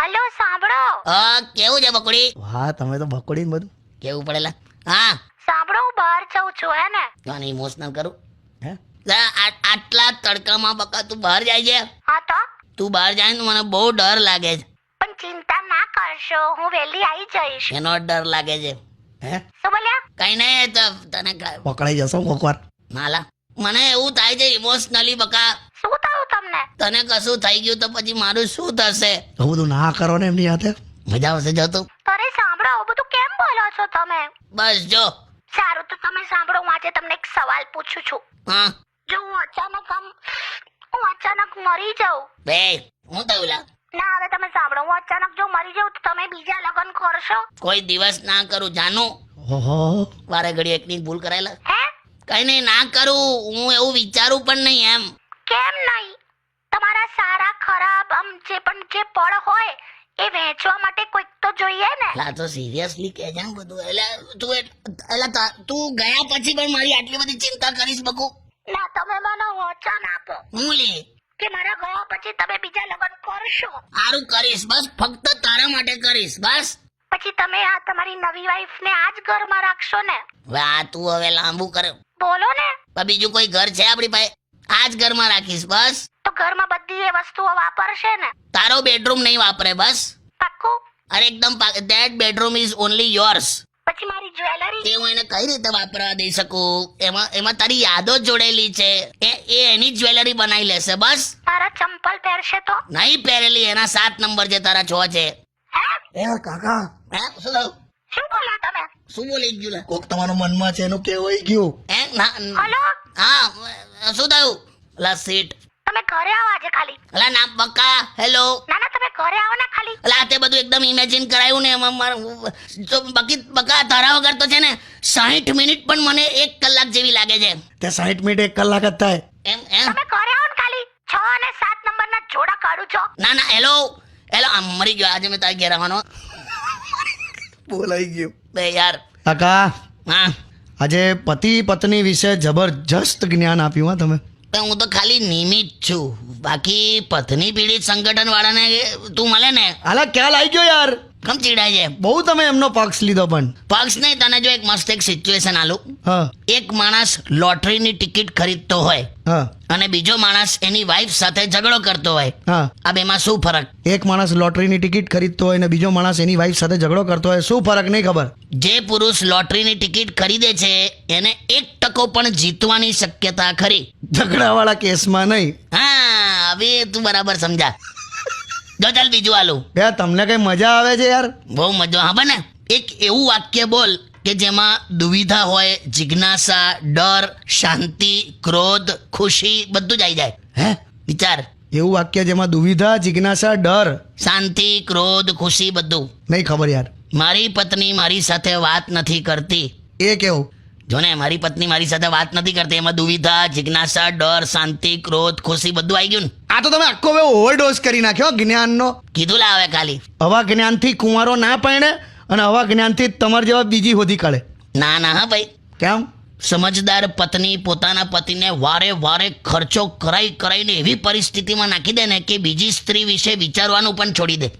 Hello સાંભળો. કેવું છે બકુડી? વાહ, તમે તો બકોડી ને બધું કેવું પડેલા? હા, સાંભળો, હું બહાર જાઉં છું હે ને. તને ઇમોશનલ કરું? હે? આટલા તડકામાં બકા તું બહાર જાય છે? હા તો તું બહાર જાય ને મને બહુ ડર લાગે છે. પણ ચિંતા ના કરશો, હું વહેલી આવી જઈશ. એનો જ ડર લાગે છે. હે? શું બોલ્યા? કઈ નહીં, તને પકડાઈ જશો કોક વાર. નાલા મને એવું થાય છે ઇમોશનલી બકા. શું થયું તમને? તને કશું થઈ ગયું તો પછી મારું શું થશે? એવું બધું ના કરો ને એમની સાથે. મજા આવશે જો તું. અરે સાંભળો, આવું બધું કેમ બોલો છો તમે? બસ જો. સારું તો તમે સાંભળો, હું આજે તમને એક સવાલ પૂછું છું. હા જો હું અચાનક મરી જાઉં. બે હું થયું લા? ના, હવે તમે સાંભળો, હું અચાનક જો મરી જાઉં તો તમે બીજા લગ્ન કરશો? કોઈ દિવસ ના કરું જાનું. ઓહો, વારે ઘડી એકની ભૂલ કરાયેલા. હે? કઈ નહીં, ના કરું. હું એવું વિચારું પણ નહીં એમ. કેમ નહીં? તમારા સારા ખરાબ જે પળ હોય એ વહેંચવા માટે કોઈક તો જોઈએ ને. લા તો સિરિયસલી કે છે બધું. એટલે તું ગયા પછી પણ મારી આટલી બધી ચિંતા કરીશ બકુ? ના, તમે મને વચન આપો હું લે કે મારા ગયા પછી તમે બીજા લગ્ન કરશો. સારું કરીશ, બસ ફક્ત તારા માટે કરીશ બસ. પછી તમે આ તમારી નવી વાઈફ ને આ જ ઘરમાં રાખશો ને? હવે આ તું હવે લાંબુ કરે. બોલો ને. પણ બીજું કોઈ ઘર છે આપણી પાસે? આ જ ઘરમાં રાખીશ બસ. તો ઘરમાં બધી એ વસ્તુઓ વાપરશે ને? તારો બેડરૂમ નહીં વાપરે બસ. પાક્કું? અરે એકદમ that bedroom is only yours. પછી મારી જ્વેલરી? તે હું એને કઈ રીતે વાપરવા દઈ શકું? એમાં તારી યાદો જોડેલી છે. એ એની જ્વેલરી બનાવી લેશે બસ. તારા ચંપલ પહેરશે તો? નહીં પહેરેલી, એના 7 નંબર છે, તારા 6 છે. હે? એ કાકા, હે? શું થયું? શું બોલ્યા તમે? શું બોલી ગયું લે? કોક તમારા મનમાં છે એનું કેવાય ગયું. હે? ના હલો, હા, શું થયું? લા સીટ. તમે ઘરે આવો આજે ખાલી. અલા ના બકા. હેલો. ના, તમે ઘરે આવો ને ખાલી. અલા તે બધું એકદમ ઇમેજિન કરાયું ને એમાં તો બકા તારા વગર તો છે ને 60 મિનિટ પણ મને 1 કલાક જેવી લાગે છે. તે 60 મિનિટ 1 કલાક જ થાય. એમ એમ તમે ઘરે આવો ને ખાલી. 6 અને 7 નંબરના જોડા કાઢું છો. ના હેલો આમ મરી ગયો આજે મેં તારી ઘેર આવવાનો. બોલાઈ ગયું. બે યાર. કાકા, હા આજે પતિ પત્ની વિશે જબરજસ્ત જ્ઞાન આપ્યું હા તમે. હું તો ખાલી નિમિત્ત છું, બાકી પત્ની પીડિત સંગઠન વાળાને તું મળે ને આલા ખ્યાલ આવી ગયો યાર. કમ ચીડાય છે? બહુ તમે એમનો પક્ષ લીધો પણ. પક્ષ નહીં, તને જો એક મસ્ત એક સિચ્યુએશન આલું. હા એક માણસ લોટરીની ટિકિટ ખરીદતો હોય હા અને બીજો માણસ એની વાઈફ સાથે ઝઘડો કરતો હોય. હા. આ બેમાં શું ફરક? એક માણસ લોટરીની ટિકિટ ખરીદતો હોય ને બીજો માણસ એની વાઈફ સાથે ઝઘડો કરતો હોય, શું ફરક નહીં ખબર? જે પુરુષ લોટરીની ટિકિટ ખરીદે છે એને 1% પણ જીતવાની શક્યતા ખરી. ઝઘડાવાળા કેસમાં નહીં. હા, હવે તું બરાબર સમજા. જો ચાલ બીજું આલું. યાર તમને કઈ મજા આવે છે યાર? બહુ મજા. હા બને એક એવું વાક્ય બોલ કે જેમાં દુવિધા હોય, જિજ્ઞાસા, ડર, શાંતિ, ક્રોધ, ખુશી બધું જ આવી જાય. હે? વિચાર. એવું વાક્ય જેમાં દુવિધા, જિજ્ઞાસા, ડર, શાંતિ, ક્રોધ, ખુશી બધું. નહીં ખબર યાર. મારી પત્ની મારી સાથે વાત નથી કરતી. એ કેવું? જો ને મારી પત્ની મારી સાથે વાત નથી કરતી, એમાં દુવિધા, જિજ્ઞાસા, ડર, શાંતિ, ક્રોધ, ખુશી બધું આવી ગયું ને. આ તો તમે આખો હવે ઓવરડોઝ કરી નાખ્યો જ્ઞાનનો. કીધું લા હવે ખાલી. હવા જ્ઞાનથી કુંવારો ના પરણે અને હવા જ્ઞાનથી તમારા જેવા બીજી હોધી કાઢે. ના હા ભાઈ. કેમ? સમજદાર પત્ની પોતાના પતિને વારે ખર્ચો કરાઈને એવી પરિસ્થિતિમાં નાખી દે ને કે બીજી સ્ત્રી વિશે વિચારવાનું પણ છોડી દે.